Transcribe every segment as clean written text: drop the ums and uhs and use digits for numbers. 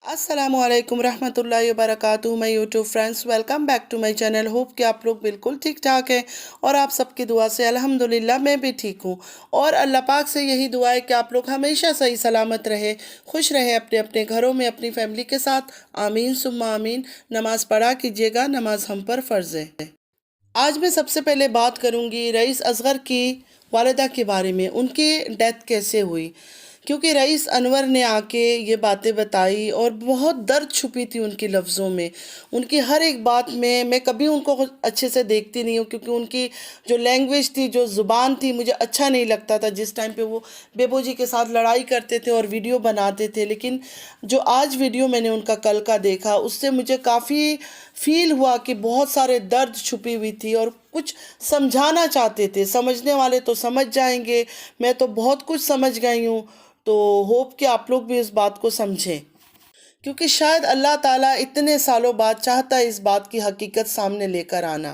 अस्सलाम वालेकुम रहमतुल्लाहि वबरकातुहू। My YouTube friends, welcome back to my channel. Hope कि आप लोग बिल्कुल ठीक ठाक हैं और आप सबकी दुआ से अल्हम्दुलिल्लाह मैं भी ठीक हूँ। और अल्लाह पाक से यही दुआ है कि आप लोग हमेशा सही सलामत रहे, खुश रहे अपने अपने घरों में अपनी फैमिली के साथ। आमीन सुम्मा आमीन। नमाज़ पढ़ा कीजिएगा, नमाज हम पर फ़र्ज़ है। आज मैं सबसे पहले बात करूंगी रईस असगर की वालिदा के बारे में, उनकी डेथ कैसे हुई। क्योंकि रईस अनवर ने आके ये बातें बताई और बहुत दर्द छुपी थी उनके लफ्ज़ों में, उनकी हर एक बात में। मैं कभी उनको अच्छे से देखती नहीं हूँ क्योंकि उनकी जो लैंग्वेज थी, जो ज़ुबान थी, मुझे अच्छा नहीं लगता था। जिस टाइम पे वो बेबो जी के साथ लड़ाई करते थे और वीडियो बनाते थे, लेकिन जो आज वीडियो मैंने उनका कल का देखा, उससे मुझे काफ़ी फील हुआ कि बहुत सारे दर्द छुपी हुई थी और कुछ समझाना चाहते थे। समझने वाले तो समझ जाएंगे, मैं तो बहुत कुछ समझ गई हूँ। तो होप कि आप लोग भी इस बात को समझें, क्योंकि शायद अल्लाह ताला इतने सालों बाद चाहता है इस बात की हकीकत सामने लेकर आना।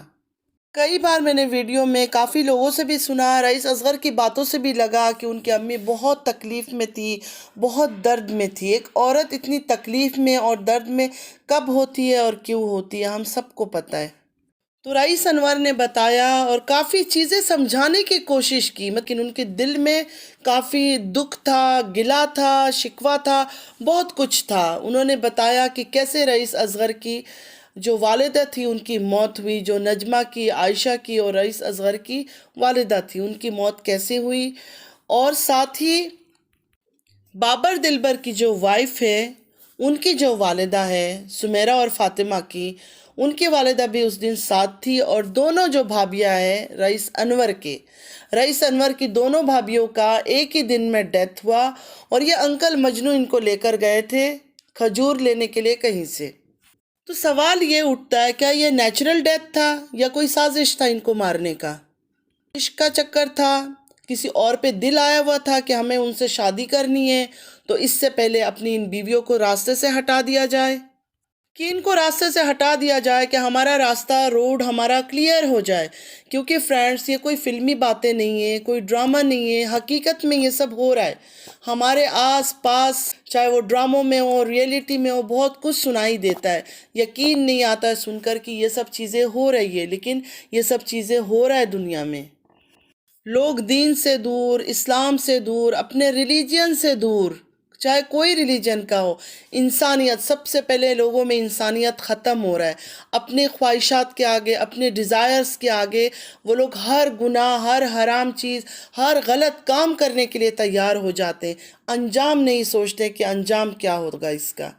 कई बार मैंने वीडियो में काफ़ी लोगों से भी सुना, रईस असगर की बातों से भी लगा कि उनकी अम्मी बहुत तकलीफ़ में थी, बहुत दर्द में थी। एक औरत इतनी तकलीफ़ में और दर्द में कब होती है और क्यों होती है, हम सबको पता है। तो रईस अनवर ने बताया और काफ़ी चीज़ें समझाने की कोशिश की, लेकिन उनके दिल में काफ़ी दुख था, गिला था, शिकवा था, बहुत कुछ था। उन्होंने बताया कि कैसे रईस असगर की जो वालिदा थी उनकी मौत हुई, जो नजमा की, आयशा की और रईस असगर की वालिदा थी, उनकी मौत कैसे हुई। और साथ ही बाबर दिलबर की जो वाइफ है, उनकी जो वालिदा है सुमेरा और फातिमा की, उनकी वालिदा भी उस दिन साथ थी। और दोनों जो भाभियां हैं रईस अनवर की दोनों भाभियों का एक ही दिन में डेथ हुआ। और ये अंकल मजनू इनको लेकर गए थे खजूर लेने के लिए कहीं से। तो सवाल ये उठता है, क्या ये नेचुरल डेथ था या कोई साजिश था इनको मारने का? इश्क का चक्कर था, किसी और पे दिल आया हुआ था कि हमें उनसे शादी करनी है, तो इससे पहले अपनी इन बीवियों को रास्ते से हटा दिया जाए, कि इनको रास्ते से हटा दिया जाए कि हमारा रास्ता, रोड हमारा क्लियर हो जाए। क्योंकि फ्रेंड्स, ये कोई फिल्मी बातें नहीं है, कोई ड्रामा नहीं है, हकीकत में ये सब हो रहा है हमारे आस पास। चाहे वो ड्रामों में हो, रियलिटी में हो, बहुत कुछ सुनाई देता है। यकीन नहीं आता है सुनकर कि ये सब चीज़ें हो रही है, लेकिन ये सब चीज़ें हो रहा है दुनिया में। लोग दीन से दूर, इस्लाम से दूर, अपने रिलीजन से दूर, चाहे कोई रिलीजन का हो, इंसानियत सबसे पहले, लोगों में इंसानियत ख़त्म हो रहा है। अपने ख्वाहिशात के आगे, अपने डिज़ायर्स के आगे वो लोग हर गुनाह, हर हराम चीज़, हर गलत काम करने के लिए तैयार हो जाते हैं। अंजाम नहीं सोचते कि अंजाम क्या होगा इसका।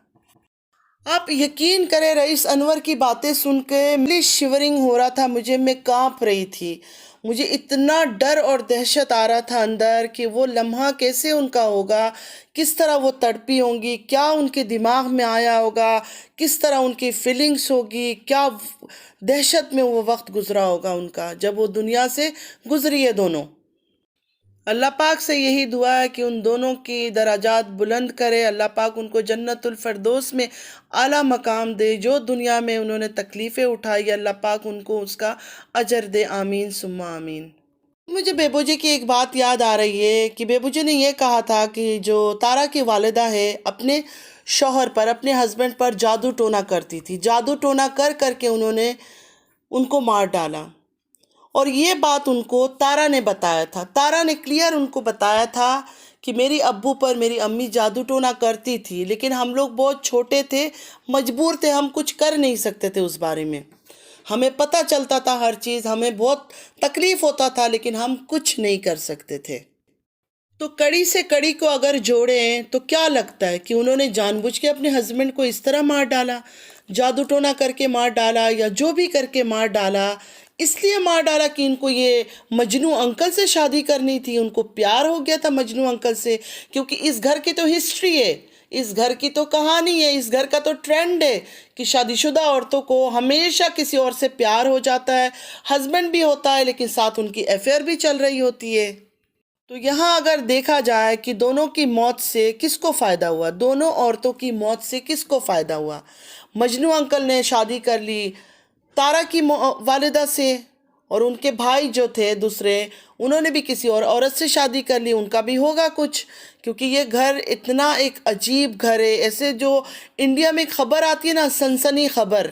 आप यकीन करें, रईस अनवर की बातें सुन के मेरी शिवरिंग हो रहा था, मैं कांप रही थी। मुझे इतना डर और दहशत आ रहा था अंदर कि वो लम्हा कैसे उनका होगा, किस तरह वो तड़पी होंगी, क्या उनके दिमाग में आया होगा, किस तरह उनकी फीलिंग्स होगी, क्या दहशत में वो वक्त गुजरा होगा उनका जब वो दुनिया से गुजरी है दोनों। अल्लाह पाक से यही दुआ है कि उन दोनों की दराजात बुलंद करे, अल्लाह पाक उनको जन्नतुल फरदौस में आला मकाम दे। जो दुनिया में उन्होंने तकलीफ़ें उठाई, अल्लाह पाक उनको उसका अजर दे। आमीन सुम्मा आमीन। मुझे बेबू जी की एक बात याद आ रही है कि बेबू जी ने यह कहा था कि जो तारा की वालिदा है अपने शौहर पर, अपने हस्बैंड पर जादू टोना करती थी। जादू टोना कर करके उन्होंने उनको मार डाला। और ये बात उनको तारा ने बताया था। तारा ने क्लियर उनको बताया था कि मेरी अब्बू पर मेरी अम्मी जादू टोना करती थी, लेकिन हम लोग बहुत छोटे थे, मजबूर थे, हम कुछ कर नहीं सकते थे उस बारे में। हमें पता चलता था हर चीज़, हमें बहुत तकलीफ़ होता था, लेकिन हम कुछ नहीं कर सकते थे। तो कड़ी से कड़ी को अगर जोड़ें तो क्या लगता है कि उन्होंने जानबूझ के अपने हस्बैंड को इस तरह मार डाला, जादू टोना करके मार डाला, या जो भी करके मार डाला, इसलिए मार डाला कि इनको ये मजनू अंकल से शादी करनी थी, उनको प्यार हो गया था मजनू अंकल से। क्योंकि इस घर की तो हिस्ट्री है, इस घर की तो कहानी है, इस घर का तो ट्रेंड है कि शादीशुदा औरतों को हमेशा किसी और से प्यार हो जाता है, हस्बैंड भी होता है, लेकिन साथ उनकी अफेयर भी चल रही होती है। तो यहाँ अगर देखा जाए कि दोनों की मौत से किसको फ़ायदा हुआ, दोनों औरतों की मौत से किसको फ़ायदा हुआ। मजनू अंकल ने शादी कर ली तारा की वालिदा से, اور ان کے بھائی جو تھے دوسرے انہوں نے بھی کسی اور عورت سے شادی کر لی، ان کا بھی ہوگا کچھ، کیونکہ یہ گھر اتنا ایک عجیب گھر ہے. ایسے جو انڈیا میں ایک خبر آتی ہے نا، سنسنی خبر،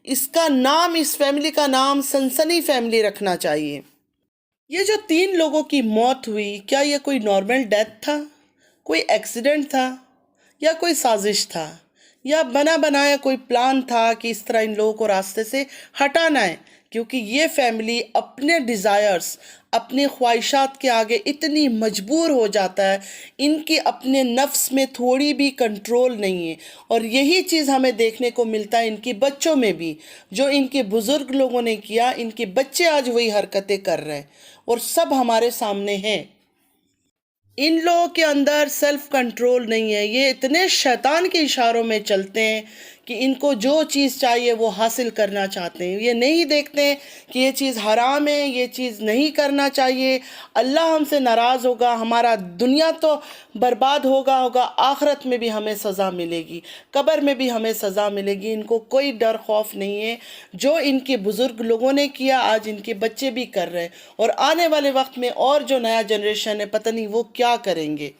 اس کا نام، اس فیملی کا نام سنسنی فیملی رکھنا چاہیے. یہ جو 3 لوگوں کی موت ہوئی، کیا یہ کوئی نارمل ڈیتھ تھا، کوئی ایکسیڈنٹ تھا، یا کوئی سازش تھا، یا بنا بنایا کوئی پلان تھا کہ اس طرح ان لوگوں کو راستے سے ہٹانا ہے؟ کیونکہ یہ فیملی اپنے ڈیزائرز، اپنے خواہشات کے آگے اتنی مجبور ہو جاتا ہے، ان کی اپنے نفس میں تھوڑی بھی کنٹرول نہیں ہے. اور یہی چیز ہمیں دیکھنے کو ملتا ہے ان کی بچوں میں بھی. جو ان کے بزرگ لوگوں نے کیا، ان کے بچے آج وہی حرکتیں کر رہے ہیں، اور سب ہمارے سامنے ہیں. ان لوگوں کے اندر سیلف کنٹرول نہیں ہے، یہ اتنے شیطان کے اشاروں میں چلتے ہیں کہ ان کو جو چیز چاہیے وہ حاصل کرنا چاہتے ہیں. یہ نہیں دیکھتے کہ یہ چیز حرام ہے، یہ چیز نہیں کرنا چاہیے، اللہ ہم سے ناراض ہوگا، ہمارا دنیا تو برباد ہوگا، آخرت میں بھی ہمیں سزا ملے گی، قبر میں بھی ہمیں سزا ملے گی. ان کو کوئی ڈر خوف نہیں ہے. جو ان کے بزرگ لوگوں نے کیا، آج ان کے بچے بھی کر رہے ہیں، اور آنے والے وقت میں اور جو نیا جنریشن ہے پتہ نہیں وہ کیا کریں گے.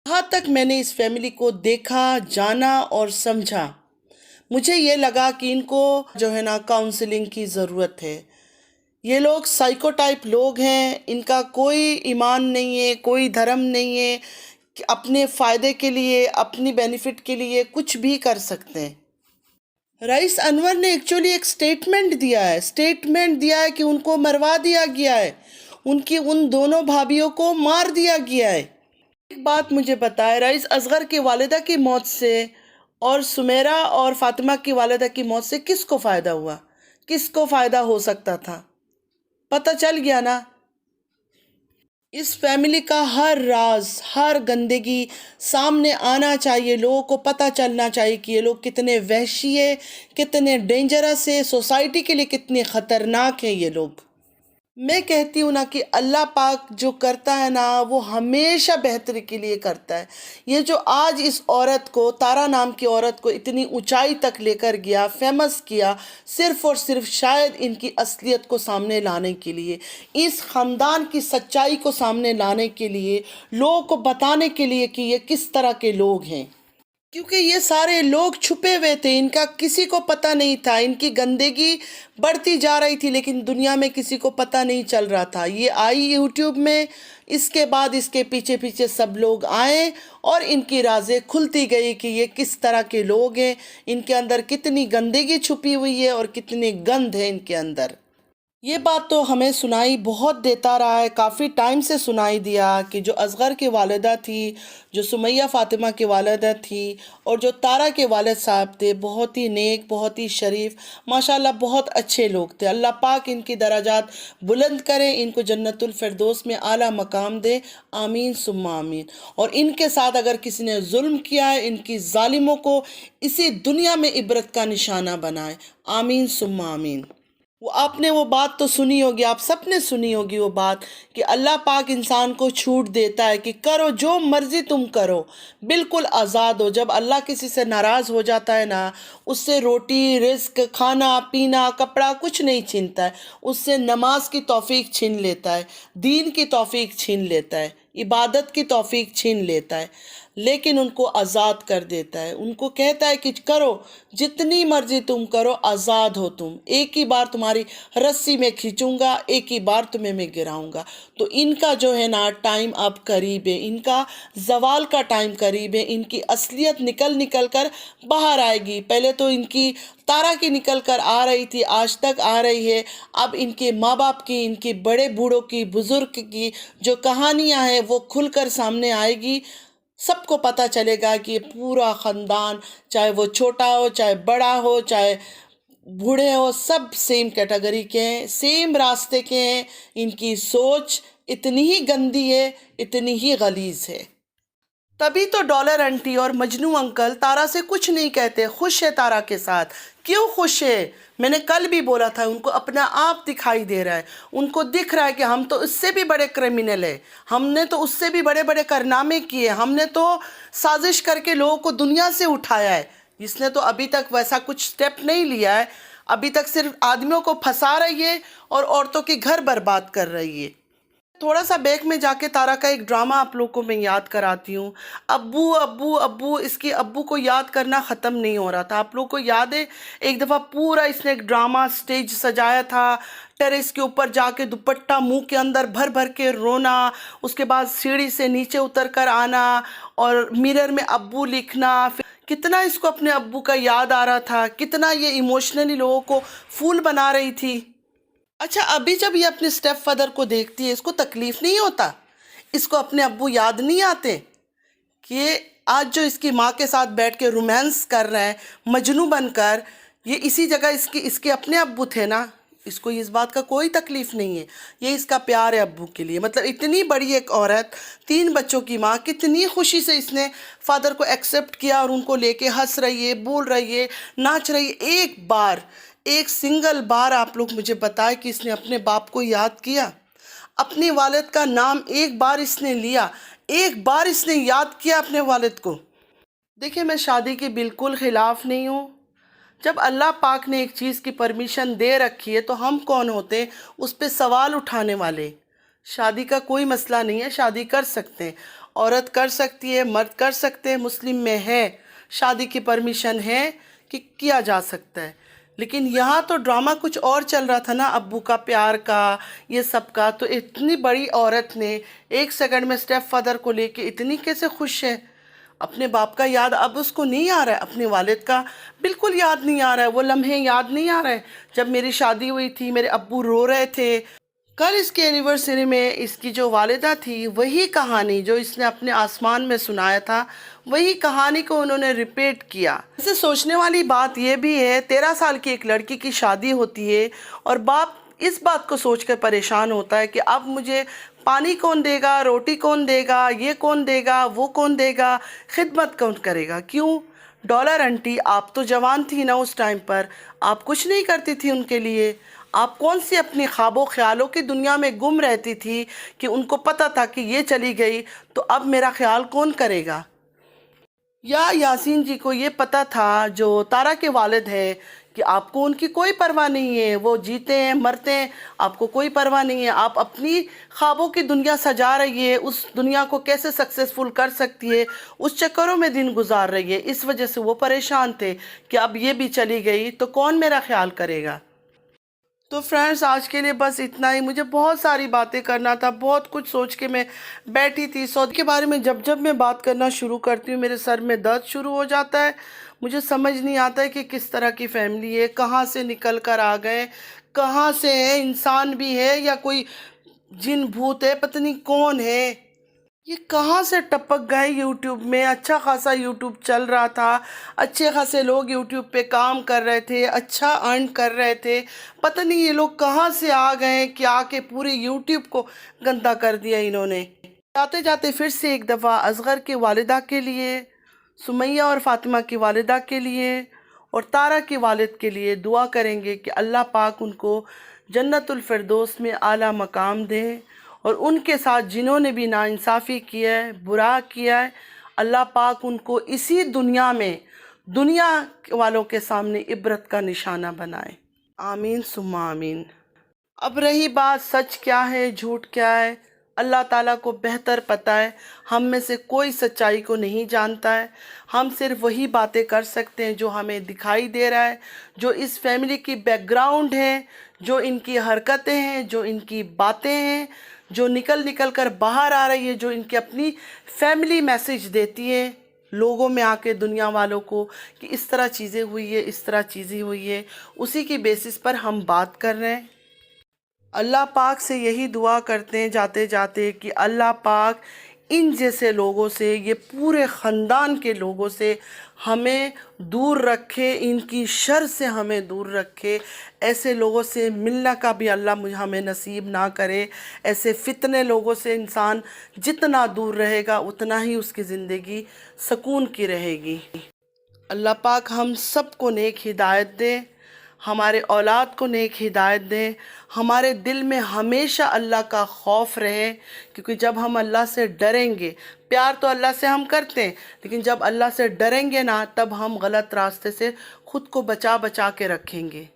جہاں تک میں نے اس فیملی کو دیکھا، جانا اور سمجھا، مجھے یہ لگا کہ ان کو جو ہے نا کاؤنسلنگ کی ضرورت ہے. یہ لوگ سائیکو ٹائپ لوگ ہیں، ان کا کوئی ایمان نہیں ہے، کوئی دھرم نہیں ہے، کہ اپنے فائدے کے لیے، اپنی بینیفٹ کے لیے کچھ بھی کر سکتے ہیں. رئیس انور نے ایکچولی ایک سٹیٹمنٹ دیا ہے کہ ان کو مروا دیا گیا ہے، ان دونوں بھابھیوں کو مار دیا گیا ہے. ایک بات مجھے بتائے، رئیس اصغر کی والدہ کی موت سے اور سمیرہ اور فاطمہ کی والدہ کی موت سے کس کو فائدہ ہوا؟ کس کو فائدہ ہو سکتا تھا؟ پتہ چل گیا نا. اس فیملی کا ہر راز، ہر گندگی سامنے آنا چاہیے، لوگوں کو پتہ چلنا چاہیے کہ یہ لوگ کتنے وحشی ہے، کتنے ڈینجرس ہے، سوسائٹی کے لیے کتنے خطرناک ہیں یہ لوگ. میں کہتی ہوں نا کہ اللہ پاک جو کرتا ہے نا وہ ہمیشہ بہتری کے لیے کرتا ہے. یہ جو آج اس عورت کو، تارا نام کی عورت کو اتنی اونچائی تک لے کر گیا، فیمس کیا، صرف اور صرف شاید ان کی اصلیت کو سامنے لانے کے لیے، اس خاندان کی سچائی کو سامنے لانے کے لیے، لوگوں کو بتانے کے لیے کہ یہ کس طرح کے لوگ ہیں. کیونکہ یہ سارے لوگ چھپے ہوئے تھے، ان کا کسی کو پتہ نہیں تھا، ان کی گندگی بڑھتی جا رہی تھی لیکن دنیا میں کسی کو پتہ نہیں چل رہا تھا. یہ آئی یوٹیوب میں، اس کے بعد اس کے پیچھے پیچھے سب لوگ آئے اور ان کی رازیں کھلتی گئی کہ یہ کس طرح کے لوگ ہیں، ان کے اندر کتنی گندگی چھپی ہوئی ہے اور کتنی گند ہے ان کے اندر. یہ بات تو ہمیں سنائی بہت دیتا رہا ہے، کافی ٹائم سے سنائی دیا کہ جو اصغر کی والدہ تھی، جو سمیہ فاطمہ کی والدہ تھی، اور جو تارا کے والد صاحب تھے، بہت ہی نیک، بہت ہی شریف، ماشاءاللہ بہت اچھے لوگ تھے. اللہ پاک ان کی درجات بلند کرے، ان کو جنت الفردوس میں اعلیٰ مقام دے، آمین ثم آمین. اور ان کے ساتھ اگر کسی نے ظلم کیا ہے، ان کی ظالموں کو اسی دنیا میں عبرت کا نشانہ بنائے، آمین ثم آمین. آپ نے وہ بات تو سنی ہوگی، آپ سب نے سنی ہوگی وہ بات کہ اللہ پاک انسان کو چھوٹ دیتا ہے کہ کرو جو مرضی تم کرو، بالکل آزاد ہو. جب اللہ کسی سے ناراض ہو جاتا ہے نا، اس سے روٹی، رزق، کھانا پینا، کپڑا کچھ نہیں چھینتا ہے، اس سے نماز کی توفیق چھین لیتا ہے، دین کی توفیق چھین لیتا ہے، عبادت کی توفیق چھین لیتا ہے، لیکن ان کو آزاد کر دیتا ہے. ان کو کہتا ہے کہ کرو جتنی مرضی تم کرو، آزاد ہو تم، ایک ہی بار تمہاری رسی میں کھینچوں گا، ایک ہی بار تمہیں میں گراؤں گا. تو ان کا جو ہے نا ٹائم اب قریب ہے، ان کا زوال کا ٹائم قریب ہے. ان کی اصلیت نکل کر باہر آئے گی. پہلے تو ان کی تارا کی نکل کر آ رہی تھی، آج تک آ رہی ہے. اب ان کے ماں باپ کی، ان کے بڑے بوڑھوں کی، بزرگ کی جو کہانیاں ہیں وہ کھل کر سامنے آئے گی. سب کو پتہ چلے گا کہ یہ پورا خاندان، چاہے وہ چھوٹا ہو، چاہے بڑا ہو، چاہے بوڑھے ہو، سب سیم کیٹیگری کے ہیں، سیم راستے کے ہیں. ان کی سوچ اتنی ہی گندی ہے، اتنی ہی غلیظ ہے. تبھی تو ڈالر انٹی اور مجنو انکل تارا سے کچھ نہیں کہتے، خوش ہے تارا کے ساتھ. کیوں خوش ہے؟ میں نے کل بھی بولا تھا، ان کو اپنا آپ دکھائی دے رہا ہے، ان کو دکھ رہا ہے کہ ہم تو اس سے بھی بڑے کرمینل ہیں، ہم نے تو اس سے بھی بڑے بڑے کارنامے کیے، ہم نے تو سازش کر کے لوگوں کو دنیا سے اٹھایا ہے. اس نے تو ابھی تک ویسا کچھ سٹیپ نہیں لیا ہے. अभी तक सिर्फ आदमियों को फंसा रही है और औरतों के घर बर्बाद कर रही है। थोड़ा सा बैक में जाके तारा का एक ड्रामा आप लोग को मैं याद कराती हूँ। अब्बू अब्बू अब्बू, इसकी अब्बू को याद करना ख़त्म नहीं हो रहा था। आप लोग को याद है एक दफ़ा पूरा इसने एक ड्रामा स्टेज सजाया था, टेरेस के ऊपर जाके दुपट्टा मुंह के अंदर भर भर के रोना, उसके बाद सीढ़ी से नीचे उतर कर आना और मिरर में अब्बू लिखना। कितना इसको अपने अब्बू का याद आ रहा था, कितना ये इमोशनली लोगों को फूल बना रही थी। अच्छा, अभी जब ये अपने स्टेप फादर को देखती है, इसको तकलीफ़ नहीं होता? इसको अपने अब्बू याद नहीं आते कि आज जो इसकी माँ के साथ बैठ के रोमांस कर रहे हैं मजनू बनकर, ये इसी जगह इसके अपने अब्बू थे ना। इसको इस बात का कोई तकलीफ़ नहीं है। ये इसका प्यार है अब्बू के लिए। मतलब इतनी बड़ी एक औरत, 3 बच्चों की माँ, कितनी खुशी से इसने फादर को एक्सेप्ट किया और उनको लेके हंस रही है, बोल रही है, नाच रही है। एक सिंगल बार आप लोग मुझे बताएं कि इसने अपने बाप को याद किया? अपने वालिद का नाम एक बार इसने लिया? एक बार इसने याद किया अपने वालिद को? देखिए, मैं शादी के बिल्कुल ख़िलाफ़ नहीं हूँ। जब अल्लाह पाक ने एक चीज़ की परमिशन दे रखी है तो हम कौन होते हैं उस पर सवाल उठाने वाले? शादी का कोई मसला नहीं है, शादी कर सकते हैं, औरत कर सकती है, मर्द कर सकते हैं, मुस्लिम में है, शादी की परमिशन है कि किया जा सकता है। लेकिन यहाँ तो ड्रामा कुछ और चल रहा था ना, अब्बू का, प्यार का, ये सब का। तो इतनी बड़ी औरत ने 1 सेकंड में स्टेप फादर को लेके इतनी कैसे खुश है? अपने बाप का याद अब उसको नहीं आ रहा है, अपने वालिद का बिल्कुल याद नहीं आ रहा है, वो लम्हे याद नहीं आ रहे हैं जब मेरी शादी हुई थी, मेरे अब्बू रो रहे थे। कल इसके एनिवर्सरी में इसकी जो वालिदा थी, वही कहानी जो इसने अपने आसमान में सुनाया था, वही कहानी को उन्होंने रिपीट किया। इसे सोचने वाली बात यह भी है, 13 साल की एक लड़की की शादी होती है और बाप इस बात को सोचकर परेशान होता है कि अब मुझे पानी कौन देगा, रोटी कौन देगा, ये कौन देगा, वो कौन देगा, खिदमत कौन करेगा? क्यों? डॉलर आंटी, आप तो जवान थी ना उस टाइम पर, आप कुछ नहीं करती थी उनके लिए? आप कौन सी अपनी ख्वाबों ख्यालों की दुनिया में गुम रहती थी कि उनको पता था कि ये चली गई तो अब मेरा ख्याल कौन करेगा? या यासीन जी को ये पता था, जो तारा के वालिद है, कि आपको उनकी कोई परवाह नहीं है, वो जीते हैं मरते हैं, आपको कोई परवाह नहीं है। आप अपनी ख्वाबों की दुनिया सजा रही है, उस दुनिया को कैसे सक्सेसफुल कर सकती है उस चक्करों में दिन गुजार रही है। इस वजह से वो परेशान थे कि अब ये भी चली गई तो कौन मेरा ख्याल करेगा। तो फ्रेंड्स, आज के लिए बस इतना ही। मुझे बहुत सारी बातें करना था, बहुत कुछ सोच के मैं बैठी थी। सऊदी के बारे में जब जब मैं बात करना शुरू करती हूँ, मेरे सर में दर्द शुरू हो जाता है। मुझे समझ नहीं आता है कि किस तरह की फैमिली है, कहाँ से निकल कर आ गए, कहाँ से है, इंसान भी है या कोई जिन भूत है, पता नहीं कौन है, ये कहाँ से टपक गए यूट्यूब में। अच्छा खासा यूट्यूब चल रहा था, अच्छे खासे लोग यूट्यूब पे काम कर रहे थे, अच्छा अर्न कर रहे थे। पता नहीं ये लोग कहाँ से आ गए कि आके पूरे यूट्यूब को गंदा कर दिया इन्होंने। जाते जाते फिर से एक दफ़ा असगर के वालिदा के लिए, सुमैया और फातिमा की वालिदा के लिए और तारा के वालिद के लिए दुआ करेंगे कि अल्लाह पाक उनको जन्नतुल फिरदौस में आला मकाम दे और उनके साथ जिन्होंने भी नाइंसाफ़ी किया है, बुरा किया है, अल्लाह पाक उनको इसी दुनिया में, दुनिया वालों के सामने इबरत का निशाना बनाए। आमीन सुम्मा आमीन। अब रही बात सच क्या है झूठ क्या है, अल्लाह ताला को बेहतर पता है। हम में से कोई सच्चाई को नहीं जानता है। हम सिर्फ वही बातें कर सकते हैं जो हमें दिखाई दे रहा है, जो इस फैमिली की बैकग्राउंड है, जो इनकी हरकतें हैं, जो इनकी बातें हैं, जो निकल निकल कर बाहर आ रही है, जो इनकी अपनी फैमिली मैसेज देती है लोगों में आके, दुनिया वालों को, कि इस तरह चीज़ें हुई है, इस तरह चीज़ें हुई है। उसी की बेसिस पर हम बात कर रहे हैं। अल्लाह पाक से यही दुआ करते हैं जाते जाते कि अल्लाह पाक इन जैसे लोगों से, ये पूरे ख़ानदान के लोगों से हमें दूर रखे, इनकी शर से हमें दूर रखे। ऐसे लोगों से मिलना का भी अल्लाह हमें नसीब ना करे। ऐसे फितने लोगों से इंसान जितना दूर रहेगा उतना ही उसकी ज़िंदगी सुकून की रहेगी। अल्लाह पाक हम सबको नेक हिदायत दे, हमारे औलाद को नेक हिदायत दें, हमारे दिल में हमेशा अल्लाह का खौफ रहे। क्योंकि जब हम अल्लाह से डरेंगे, प्यार तो अल्लाह से हम करते हैं, लेकिन जब अल्लाह से डरेंगे ना, तब हम गलत रास्ते से ख़ुद को बचा बचा के रखेंगे।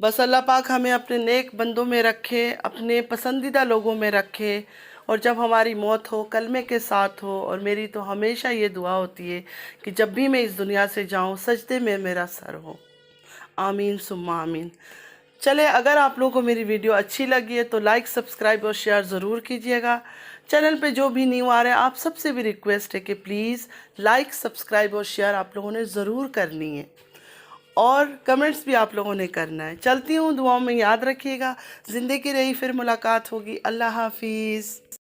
بس اللہ پاک ہمیں اپنے نیک بندوں میں رکھے، اپنے پسندیدہ لوگوں میں رکھے، اور جب ہماری موت ہو کلمے کے ساتھ ہو۔ اور میری تو ہمیشہ یہ دعا ہوتی ہے کہ جب بھی میں اس دنیا سے جاؤں سجدے میں میرا سر ہو۔ آمین ثم آمین۔ چلے، اگر آپ لوگوں کو میری ویڈیو اچھی لگی ہے تو لائک، سبسکرائب اور شیئر ضرور کیجیے گا۔ چینل پہ جو بھی نیو آ رہے ہیں آپ سب سے بھی ریکویسٹ ہے کہ پلیز لائک، سبسکرائب اور شیئر آپ لوگوں نے ضرور کرنی ہے، اور کمنٹس بھی آپ لوگوں نے کرنا ہے۔ چلتی ہوں، دعاؤں میں یاد رکھیے گا۔ زندگی رہی پھر ملاقات ہوگی۔ اللہ حافظ۔